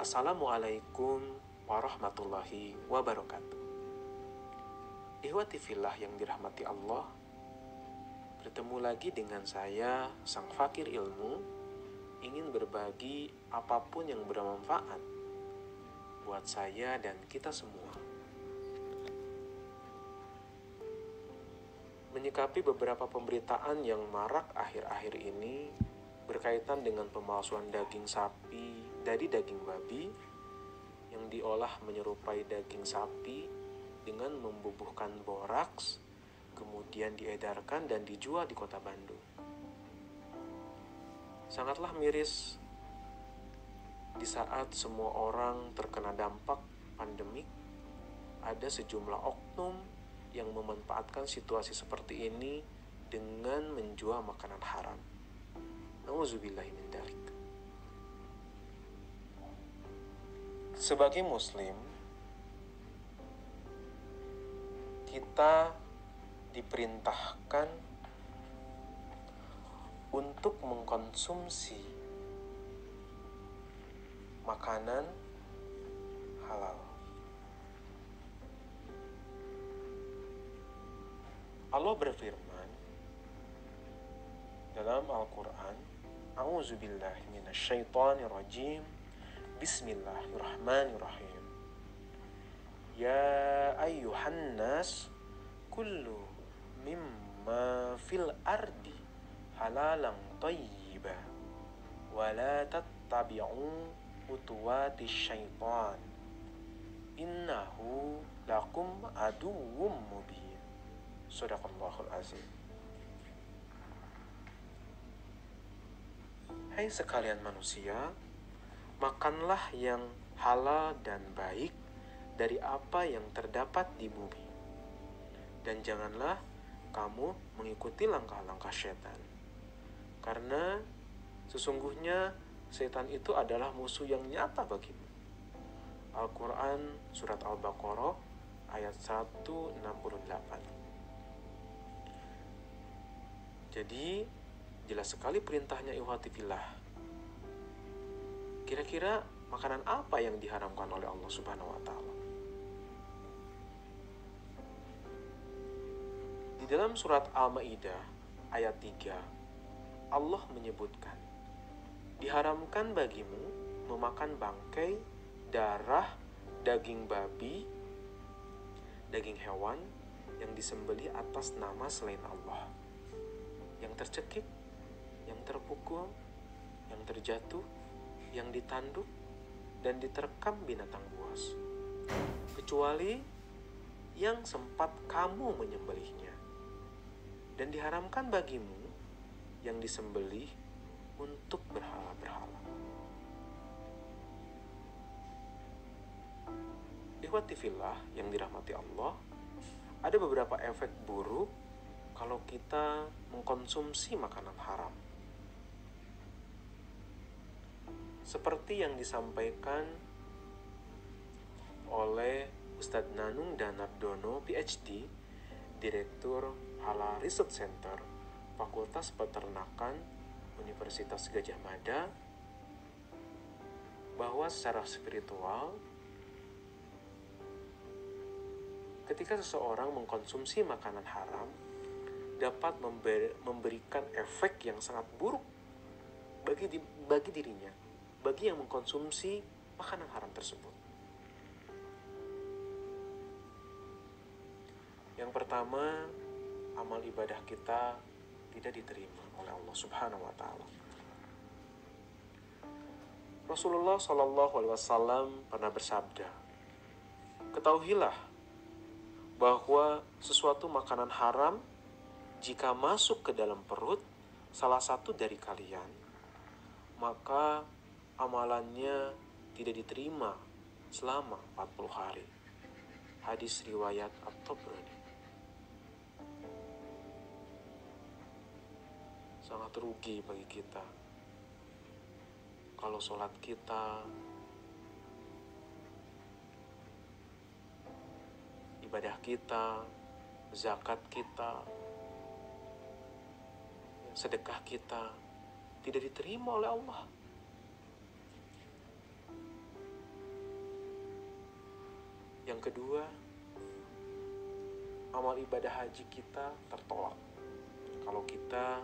Assalamualaikum warahmatullahi wabarakatuh. Ikhwati fillah yang dirahmati Allah, bertemu lagi dengan saya, sang fakir ilmu, ingin berbagi apapun yang bermanfaat buat saya dan kita semua. Menyikapi beberapa pemberitaan yang marak akhir-akhir ini berkaitan dengan pemalsuan daging sapi dari daging babi yang diolah menyerupai daging sapi dengan membubuhkan boraks, kemudian diedarkan dan dijual di kota Bandung. Sangatlah miris di saat semua orang terkena dampak pandemik, ada sejumlah oknum yang memanfaatkan situasi seperti ini dengan menjual makanan haram. Nauzubillahi min dzalik. Sebagai muslim, kita diperintahkan untuk mengkonsumsi makanan halal. Allah berfirman dalam Al-Quran, A'udzubillahi minasyaitonirrajim, Bismillahirrahmanirrahim. Ya ayyuhan nas, kullu mimma fil ardi halalan thayyiba, wa la tattabi'u khutuwati syaitan, innahu lakum aduwwum mubin. Shadaqallahul azim. Hai sekalian manusia, makanlah yang halal dan baik dari apa yang terdapat di bumi. Dan janganlah kamu mengikuti langkah-langkah setan. Karena sesungguhnya setan itu adalah musuh yang nyata bagimu. Al-Quran Surat Al-Baqarah ayat 168. Jadi jelas sekali perintahnya ikhwati fillah. Kira-kira makanan apa yang diharamkan oleh Allah Subhanahu wa Ta'ala? Di dalam surat Al-Maidah ayat 3, Allah menyebutkan, diharamkan bagimu memakan bangkai, darah, daging babi, daging hewan yang disembelih atas nama selain Allah, yang tercekik, yang terpukul, yang terjatuh, yang ditanduk, dan diterkam binatang buas, kecuali yang sempat kamu menyembelihnya. Dan diharamkan bagimu yang disembelih untuk berhala-berhala. Ikhwati fillah yang dirahmati Allah, ada beberapa efek buruk kalau kita mengkonsumsi makanan haram. Seperti yang disampaikan oleh Ustadz Nanung Danardono, PhD, Direktur Halal Research Center, Fakultas Peternakan, Universitas Gadjah Mada, bahwa secara spiritual, ketika seseorang mengkonsumsi makanan haram, dapat memberikan efek yang sangat buruk bagi dirinya, bagi yang mengkonsumsi makanan haram tersebut. Yang pertama, amal ibadah kita tidak diterima oleh Allah Subhanahu wa Ta'ala. Rasulullah SAW pernah bersabda, ketahuilah bahwa sesuatu makanan haram jika masuk ke dalam perut salah satu dari kalian, maka amalannya tidak diterima selama 40 hari. Hadis riwayat At-Tabrani. Sangat rugi bagi kita kalau sholat kita, ibadah kita, zakat kita, sedekah kita tidak diterima oleh Allah. Yang kedua, amal ibadah haji kita tertolak kalau kita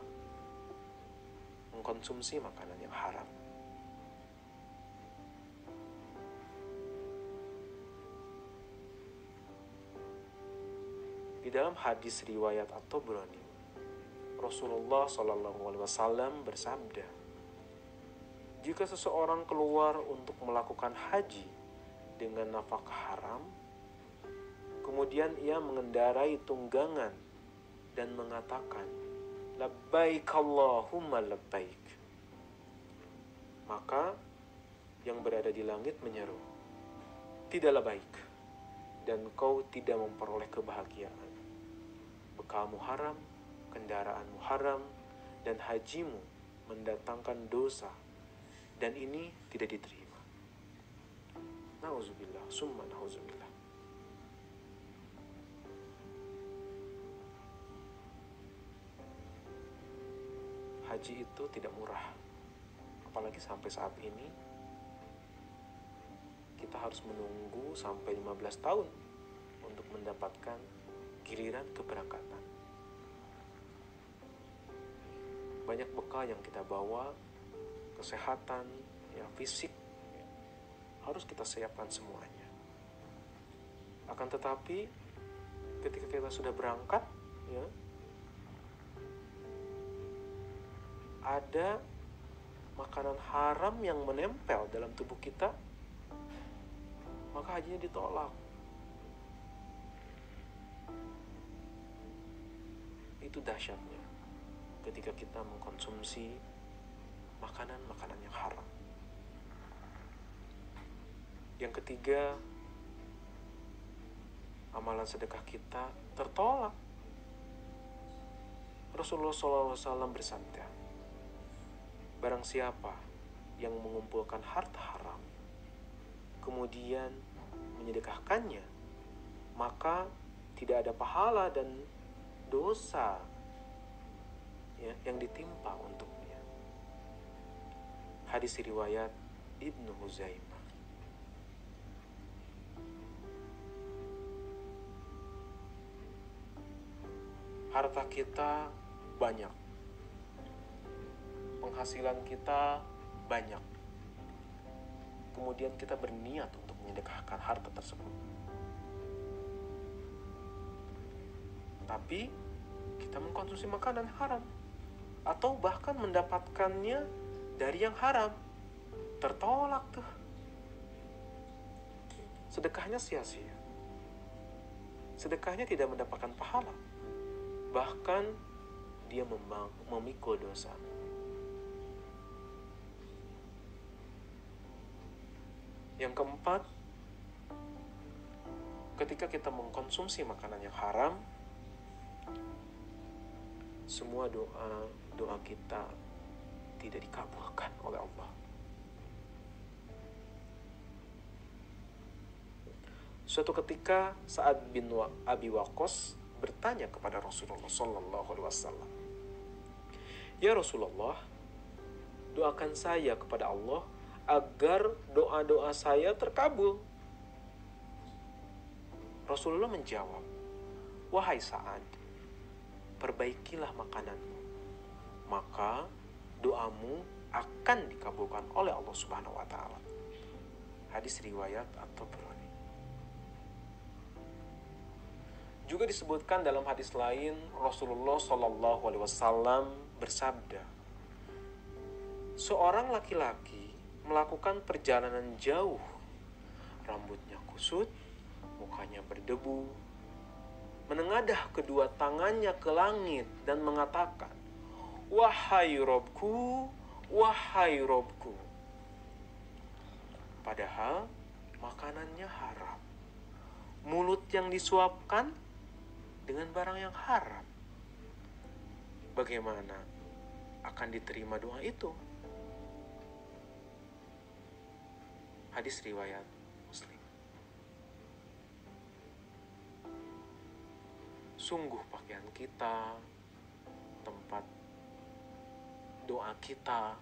mengkonsumsi makanan yang haram. Di dalam hadis riwayat At-Tabrani, Rasulullah SAW bersabda, jika seseorang keluar untuk melakukan haji dengan nafkah haram, kemudian ia mengendarai tunggangan dan mengatakan, labbaik Allahumma labbaik, maka yang berada di langit menyeru, tidaklah baik, dan kau tidak memperoleh kebahagiaan. Bekalmu haram, kendaraanmu haram, dan hajimu mendatangkan dosa, dan ini tidak diterima. Nauzubillah, summa nauzubillah. Haji itu tidak murah, apalagi sampai saat ini kita harus menunggu sampai 15 tahun untuk mendapatkan giliran keberangkatan. Banyak bekal yang kita bawa, kesehatan, fisik, harus kita siapkan semuanya. Akan tetapi, ketika kita sudah berangkat, ada makanan haram yang menempel dalam tubuh kita, maka hajinya ditolak. Itu dahsyatnya ketika kita mengkonsumsi makanan-makanan yang haram. Yang ketiga, amalan sedekah kita tertolak. Rasulullah SAW bersabda, barang siapa yang mengumpulkan harta haram, kemudian menyedekahkannya, maka tidak ada pahala dan dosa yang ditimpa untuknya. Hadis riwayat Ibnu Huzaimah. Harta kita banyak, penghasilan kita banyak, kemudian kita berniat untuk menyedekahkan harta tersebut, tapi kita mengkonsumsi makanan haram atau bahkan mendapatkannya dari yang haram, tertolak tuh. Sedekahnya sia-sia, sedekahnya tidak mendapatkan pahala, bahkan dia memikul dosa. Yang keempat, ketika kita mengkonsumsi makanan yang haram, semua doa kita tidak dikabulkan oleh Allah. Suatu ketika Sa'ad bin Abi Waqqas bertanya kepada Rasulullah SAW, ya Rasulullah, doakan saya kepada Allah agar doa-doa saya terkabul. Rasulullah menjawab, wahai Sa'ad, perbaikilah makananmu, maka doamu akan dikabulkan oleh Allah Subhanahu wa Ta'ala. Hadis riwayat At-Tabrani. Juga disebutkan dalam hadis lain, Rasulullah SAW bersabda, seorang laki-laki melakukan perjalanan jauh, rambutnya kusut, mukanya berdebu, menengadah kedua tangannya ke langit dan mengatakan, wahai Robku, wahai Robku. Padahal makanannya haram, mulut yang disuapkan dengan barang yang haram. Bagaimana akan diterima doa itu? Hadis riwayat Muslim. Sungguh pakaian kita, tempat doa kita,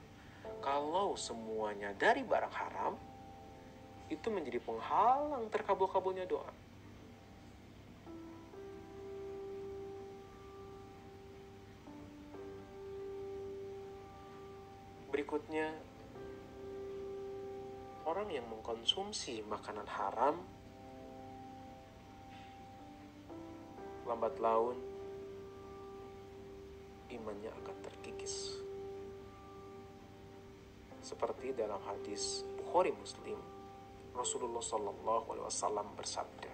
kalau semuanya dari barang haram, itu menjadi penghalang terkabul-kabulnya doa. Berikutnya, orang yang mengkonsumsi makanan haram lambat laun imannya akan terkikis. Seperti dalam hadis Bukhari Muslim, Rasulullah SAW bersabda,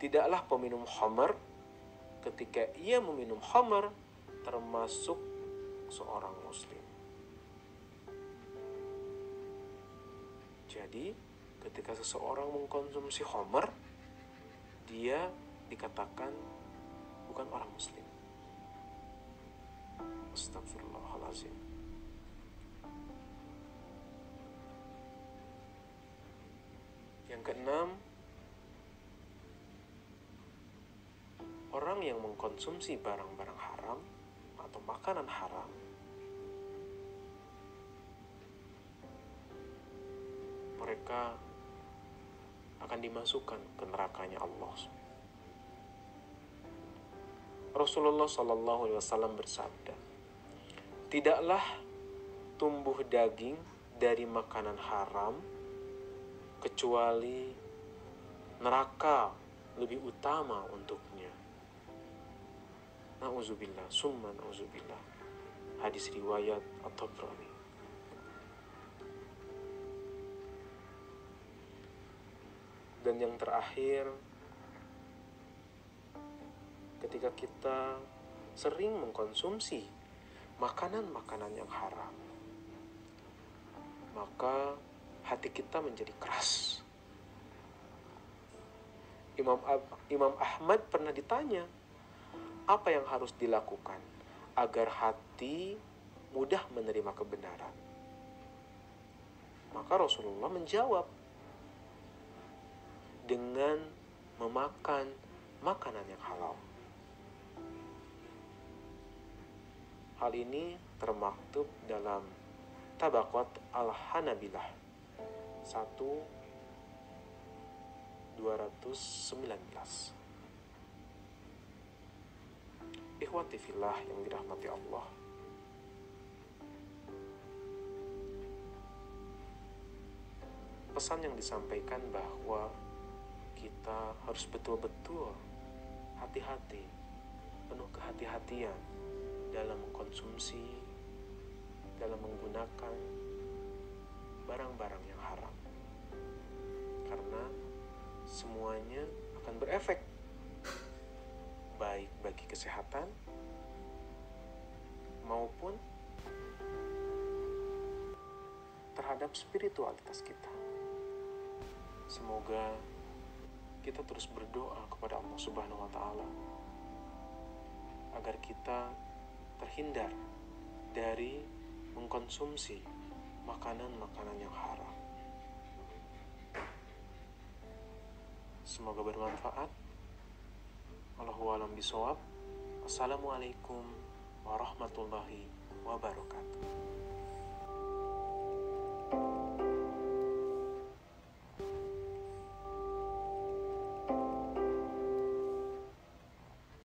tidaklah peminum khamar ketika ia meminum khamar termasuk seorang muslim. Jadi, ketika seseorang mengkonsumsi khamar, dia dikatakan bukan orang muslim. Astagfirullahaladzim. Yang keenam, orang yang mengkonsumsi barang-barang haram atau makanan haram mereka akan dimasukkan ke nerakanya Allah. Rasulullah SAW bersabda, tidaklah tumbuh daging dari makanan haram kecuali neraka lebih utama untuknya. Na'udzubillah, summa na'udzubillah. Hadis riwayat At-Tabrani. Dan yang terakhir, ketika kita sering mengkonsumsi makanan-makanan yang haram, maka hati kita menjadi keras. Imam Ahmad pernah ditanya, apa yang harus dilakukan agar hati mudah menerima kebenaran? Maka Rasulullah menjawab, dengan memakan makanan yang halal. Hal ini termaktub dalam Tabaqat Al-Hanabilah 1/219. Ikhwati fillah yang dirahmati Allah, pesan yang disampaikan bahwa kita harus betul-betul hati-hati, penuh kehati-hatian dalam mengkonsumsi, dalam menggunakan barang-barang yang haram, karena semuanya akan berefek baik bagi kesehatan maupun terhadap spiritualitas kita. Semoga kita terus berdoa kepada Allah Subhanahu wa Ta'ala agar kita terhindar dari mengkonsumsi makanan-makanan yang haram. Semoga bermanfaat. Allahu a'lam bishawab. Assalamualaikum warahmatullahi wabarakatuh.